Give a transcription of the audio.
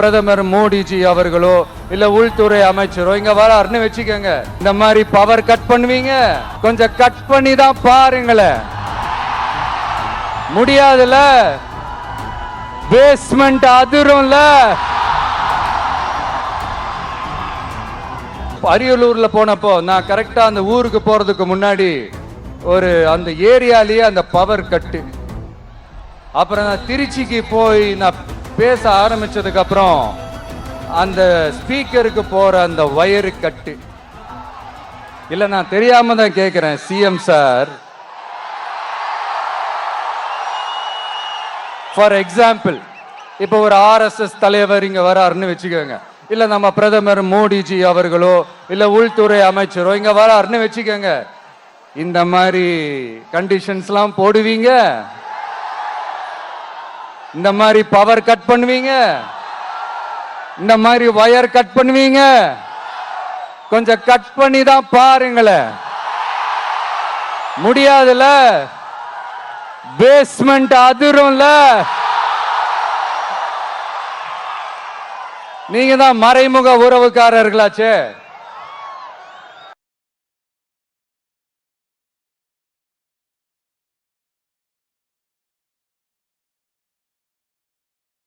பிரதமர் மோடிஜி அவர்களோ இல்ல உள்துறை அமைச்சரோ இங்க வராருன்னு வச்சுக்கோங்க, இந்த மாதிரி பவர் கட் பண்ணுவீங்க. கொஞ்சம் கட் பண்ணி தான் பாருங்களேன். முடியாதுல, பேஸ்மெண்ட் அதிரும்ல. அரியலூர்ல போனப்போ நான் கரெக்டா அந்த ஊருக்கு போறதுக்கு முன்னாடி ஒரு அந்த ஏரியாலேயே அந்த பவர் கட்டு. அப்புறம் நான் திருச்சிக்கு போய் நான் பேச ஆரம்பிச்சதுக்கு அப்புறம் அந்த ஸ்பீக்கருக்கு போற அந்த வயரு கட்டு. இல்ல நான் தெரியாம தான் கேட்கிறேன் சிஎம் சார். ஃபார் எக்ஸாம்பிள், இப்ப ஒரு ஆர்எஸ்எஸ் தலைவர் இங்க வராருன்னு வச்சுக்கோங்க, இல்ல நம்ம பிரதமர் மோடிஜி அவர்களோ இல்ல உள்துறை அமைச்சரோ இங்க வராருன்னு வச்சுக்கோங்க, இந்த மாதிரி கண்டிஷன்ஸ்லாம் போடுவீங்க, இந்த மாதிரி பவர் கட் பண்ணுவீங்க, இந்த மாதிரி வயர் கட் பண்ணுவீங்க. கொஞ்சம் கட் பண்ணி தான் பாருங்களேன். முடியாதுல, பேஸ்மெண்ட் அதிரும்ல. நீங்க தான் மறைமுக உறவுக்காரர்களாச்சே.